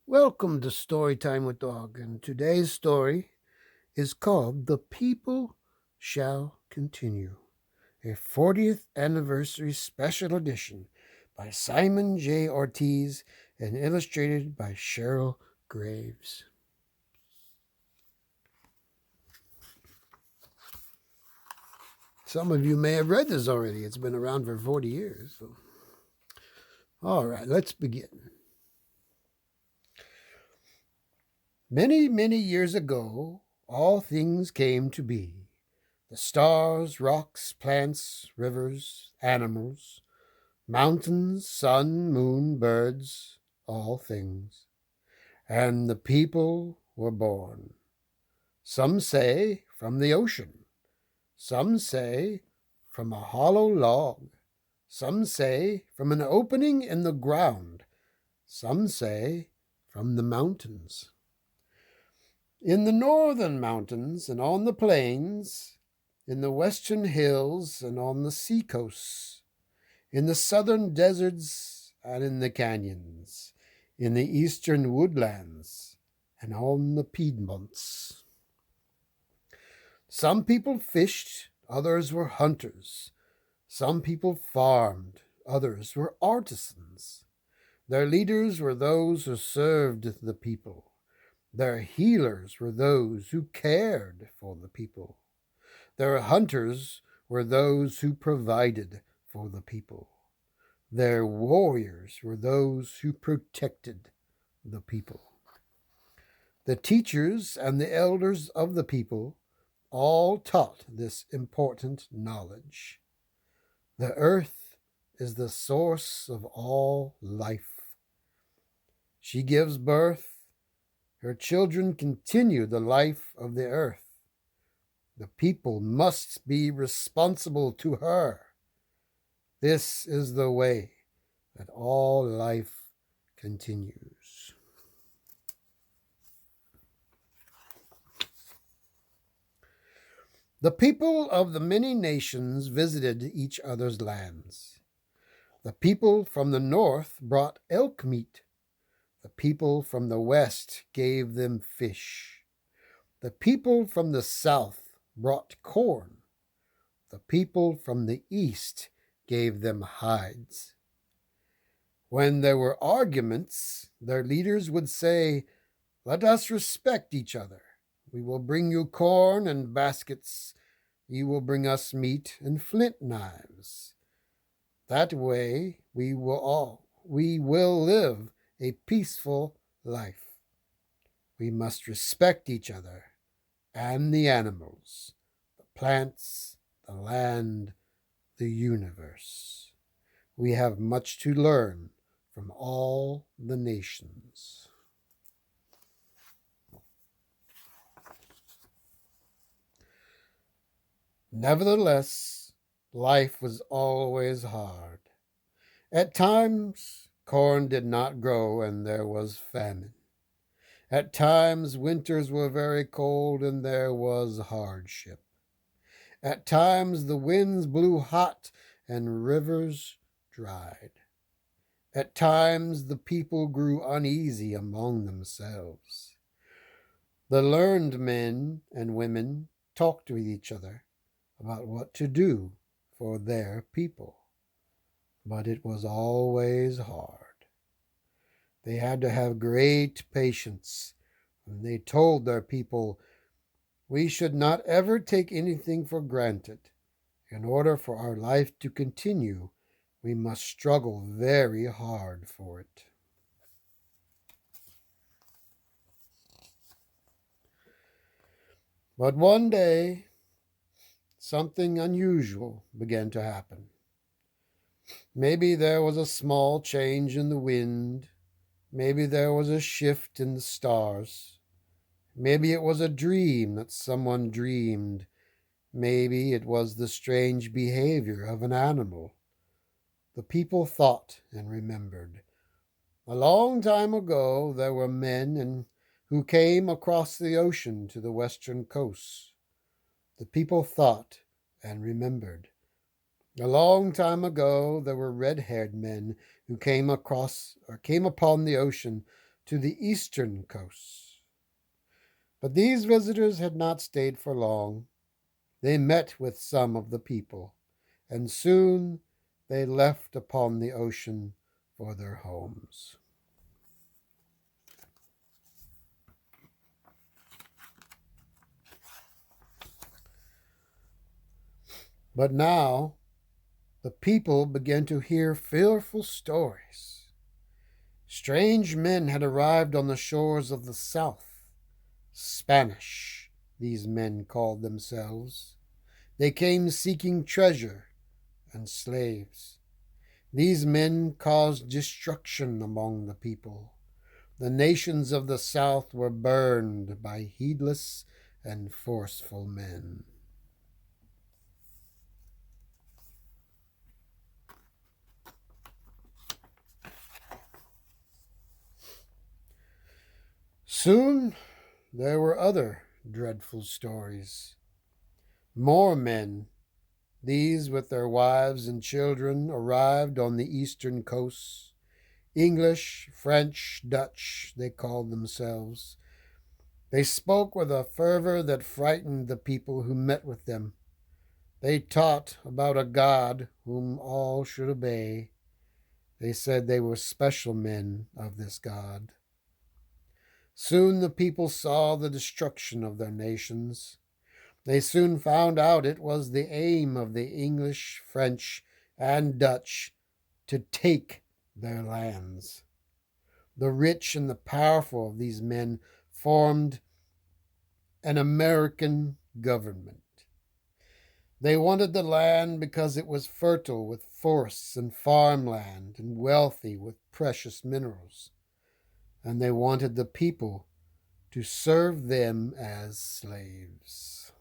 Welcome to Story Time with Dog, and today's story is called The People Shall Continue, a 40th anniversary special edition by Simon J. Ortiz and illustrated by Sharol Graves. Some of you may have read this already. It's been around for 40 years. So. All right, let's begin. Many, many years ago, all things came to be. The stars, rocks, plants, rivers, animals, mountains, sun, moon, birds, all things. And the people were born. Some say from the ocean. Some say from a hollow log. Some say from an opening in the ground. Some say from the mountains. In the northern mountains and on the plains, in the western hills and on the seacoasts, in the southern deserts and in the canyons, in the eastern woodlands and on the Piedmonts. Some people fished, others were hunters. Some people farmed, others were artisans. Their leaders were those who served the people. Their healers were those who cared for the people. Their hunters were those who provided for the people. Their warriors were those who protected the people. The teachers and the elders of the people all taught this important knowledge. The earth is the source of all life. She gives birth. Her children continue the life of the earth. The people must be responsible to her. This is the way that all life continues. The people of the many nations visited each other's lands. The people from the north brought elk meat. The people from the west gave them fish. The people from the south brought corn. The people from the east gave them hides. When there were arguments, their leaders would say, "Let us respect each other. We will bring you corn and baskets. You will bring us meat and flint knives. That way we will live a peaceful life. We must respect each other and the animals, the plants, the land, the universe. We have much to learn from all the nations." Nevertheless, life was always hard. At times, corn did not grow and there was famine. At times, winters were very cold and there was hardship. At times, the winds blew hot and rivers dried. At times, the people grew uneasy among themselves. The learned men and women talked with each other about what to do for their people. But it was always hard. They had to have great patience, and they told their people, "We should not ever take anything for granted. In order for our life to continue, we must struggle very hard for it." But one day, something unusual began to happen. Maybe there was a small change in the wind. Maybe there was a shift in the stars. Maybe it was a dream that someone dreamed. Maybe it was the strange behavior of an animal. The people thought and remembered. A long time ago, there were men who came across the ocean to the western coast. The people thought and remembered. A long time ago, there were red-haired men who came upon the ocean to the eastern coast. But these visitors had not stayed for long. They met with some of the people, and soon they left upon the ocean for their homes. But now the people began to hear fearful stories. Strange men had arrived on the shores of the south. Spanish, these men called themselves. They came seeking treasure and slaves. These men caused destruction among the people. The nations of the south were burned by heedless and forceful men. Soon there were other dreadful stories. More men, these with their wives and children, arrived on the eastern coasts. English, French, Dutch, they called themselves. They spoke with a fervor that frightened the people who met with them. They taught about a God whom all should obey. They said they were special men of this God. Soon the people saw the destruction of their nations. They soon found out it was the aim of the English, French, and Dutch to take their lands. The rich and the powerful of these men formed an American government. They wanted the land because it was fertile with forests and farmland and wealthy with precious minerals. And they wanted the people to serve them as slaves.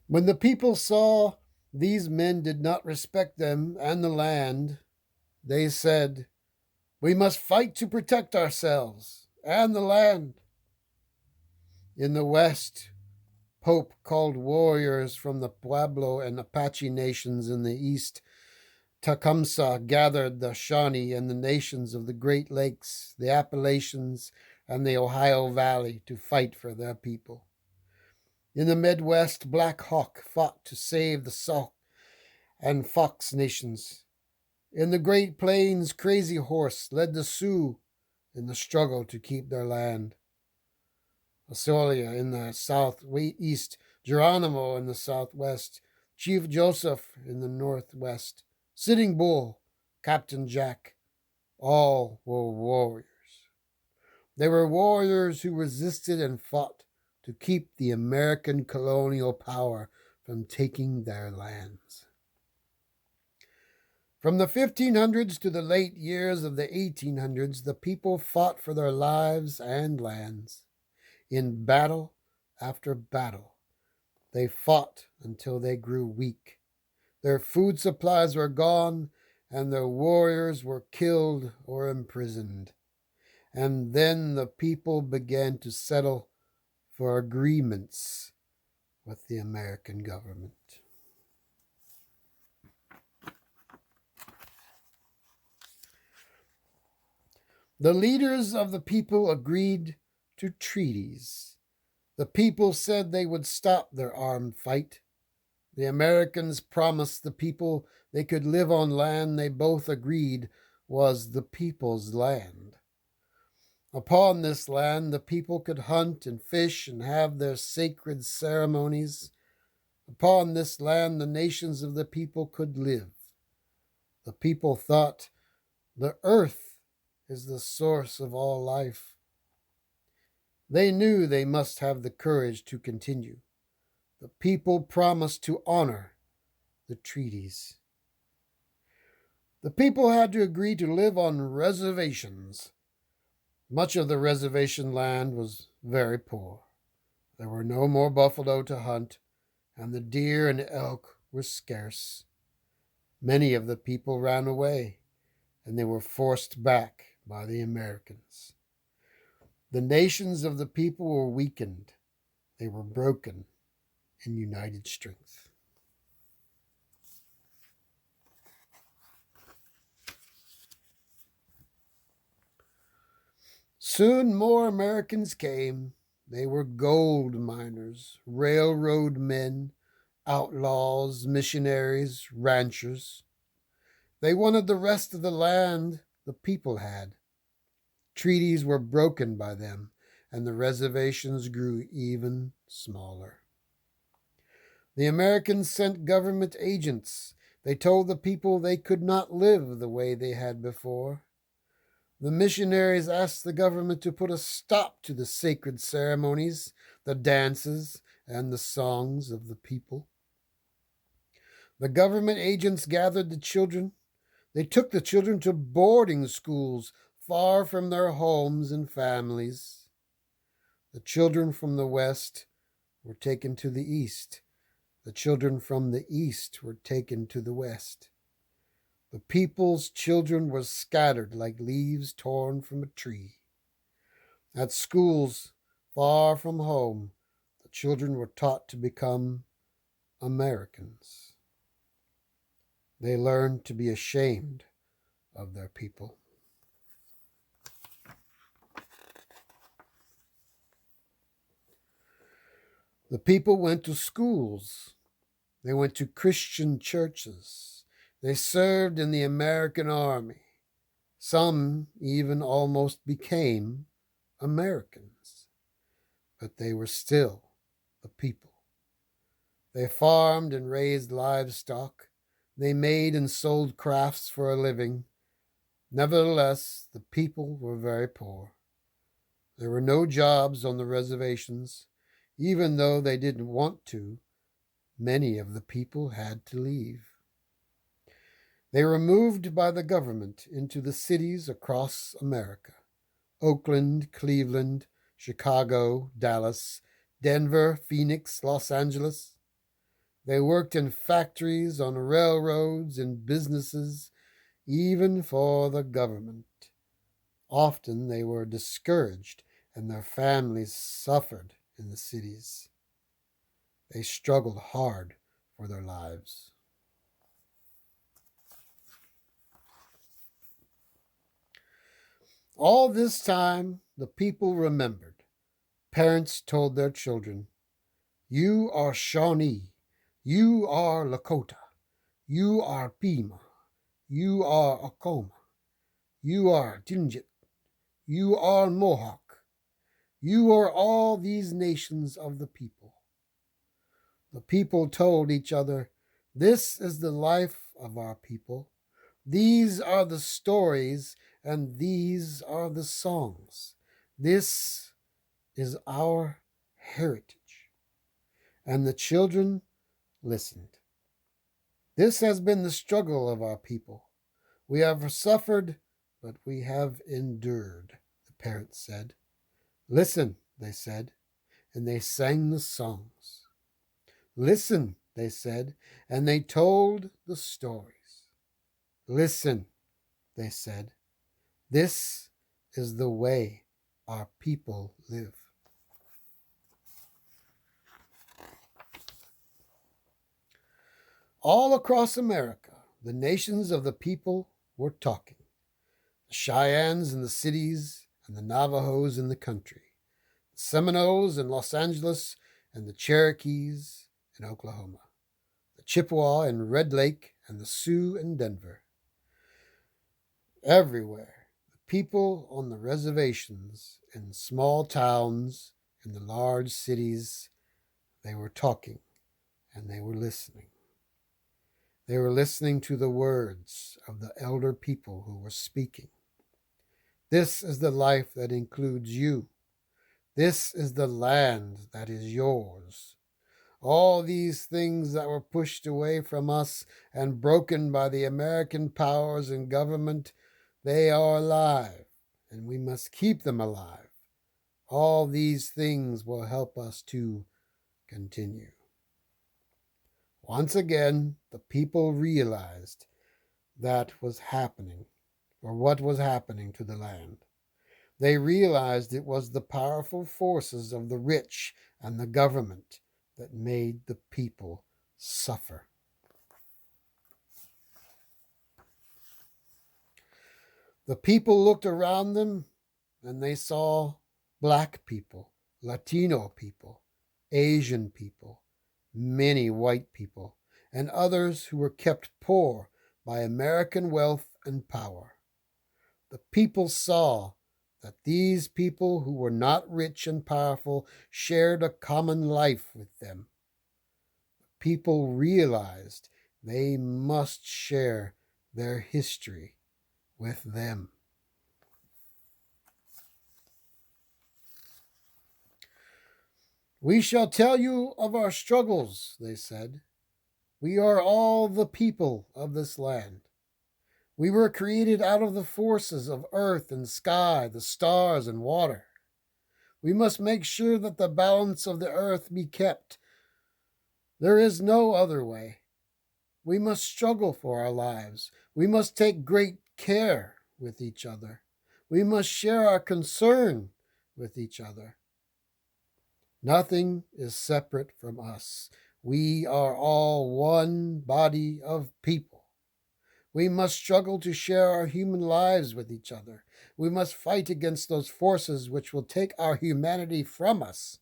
When the people saw these men did not respect them and the land, they said, "We must fight to protect ourselves and the land." In the West, Pope called warriors from the Pueblo and Apache nations in the East. Tecumseh gathered the Shawnee and the nations of the Great Lakes, the Appalachians, and the Ohio Valley to fight for their people. In the Midwest, Black Hawk fought to save the Sauk and Fox nations. In the Great Plains, Crazy Horse led the Sioux in the struggle to keep their land. Osceola in the southeast, Geronimo in the southwest, Chief Joseph in the northwest, Sitting Bull, Captain Jack, all were warriors. They were warriors who resisted and fought to keep the American colonial power from taking their lands. From the 1500s to the late years of the 1800s, the people fought for their lives and lands. In battle after battle, they fought until they grew weak. Their food supplies were gone, and their warriors were killed or imprisoned. And then the people began to settle for agreements with the American government. The leaders of the people agreed to treaties. The people said they would stop their armed fight. The Americans promised the people they could live on land they both agreed was the people's land. Upon this land, the people could hunt and fish and have their sacred ceremonies. Upon this land, the nations of the people could live. The people thought the earth is the source of all life. They knew they must have the courage to continue. The people promised to honor the treaties. The people had to agree to live on reservations. Much of the reservation land was very poor. There were no more buffalo to hunt, and the deer and elk were scarce. Many of the people ran away, and they were forced back by the Americans. The nations of the people were weakened. They were broken in united strength. Soon more Americans came. They were gold miners, railroad men, outlaws, missionaries, ranchers. They wanted the rest of the land the people had. Treaties were broken by them, and the reservations grew even smaller. The Americans sent government agents. They told the people they could not live the way they had before. The missionaries asked the government to put a stop to the sacred ceremonies, the dances, and the songs of the people. The government agents gathered the children. They took the children to boarding schools far from their homes and families. The children from the West were taken to the East. The children from the East were taken to the West. The people's children were scattered like leaves torn from a tree. At schools far from home, the children were taught to become Americans. They learned to be ashamed of their people. The people went to schools. They went to Christian churches. They served in the American army. Some even almost became Americans. But they were still the people. They farmed and raised livestock. They made and sold crafts for a living. Nevertheless, the people were very poor. There were no jobs on the reservations. Even though they didn't want to, many of the people had to leave. They were moved by the government into the cities across America: Oakland, Cleveland, Chicago, Dallas, Denver, Phoenix, Los Angeles. They worked in factories, on railroads, in businesses, even for the government. Often they were discouraged and their families suffered in the cities. They struggled hard for their lives. All this time, the people remembered. Parents told their children, "You are Shawnee. You are Lakota. You are Pima. You are Acoma. You are Tlingit. You are Mohawk. You are all these nations of the people." The people told each other, "This is the life of our people. These are the stories and these are the songs. This is our heritage." And the children listened. "This has been the struggle of our people. We have suffered, but we have endured," the parents said. "Listen," they said, and they sang the songs. "Listen," they said, and they told the stories. "Listen," they said, "this is the way our people live." All across America, the nations of the people were talking. The Cheyennes in the cities and the Navajos in the country, the Seminoles in Los Angeles and the Cherokees in Oklahoma, the Chippewa in Red Lake and the Sioux in Denver. Everywhere, the people on the reservations, in small towns, in the large cities, they were talking and they were listening. They were listening to the words of the elder people who were speaking. This is the life that includes you. This is the land that is yours. All these things that were pushed away from us and broken by the American powers and government, they are alive, and we must keep them alive. All these things will help us to continue. Once again, the people realized that was happening, or what was happening to the land. They realized it was the powerful forces of the rich and the government that made the people suffer. The people looked around them and they saw black people, Latino people, Asian people, many white people, and others who were kept poor by American wealth and power. The people saw that these people who were not rich and powerful shared a common life with them. People realized they must share their history with them. We shall tell you of our struggles, they said. We are all the people of this land. We were created out of the forces of earth and sky, the stars and water. We must make sure that the balance of the earth be kept. There is no other way. We must struggle for our lives. We must take great care with each other. We must share our concern with each other. Nothing is separate from us. We are all one body of people. We must struggle to share our human lives with each other. We must fight against those forces which will take our humanity from us.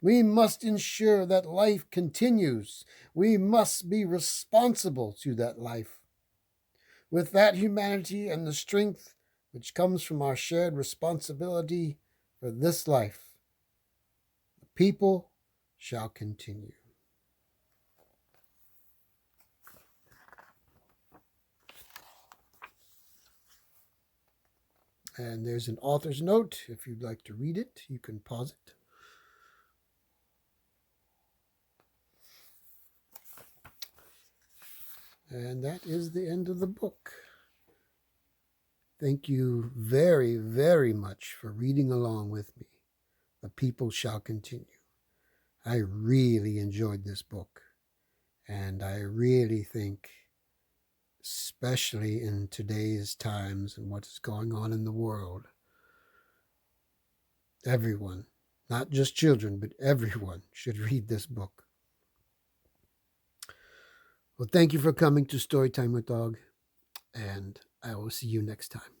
We must ensure that life continues. We must be responsible to that life. With that humanity and the strength which comes from our shared responsibility for this life, the people shall continue. And there's an author's note. If you'd like to read it, you can pause it. And that is the end of the book. Thank you very, very much for reading along with me. The people shall continue. I really enjoyed this book. And I really think, especially in today's times and what is going on in the world, everyone, not just children, but everyone should read this book. Well, thank you for coming to Storytime with Dog, and I will see you next time.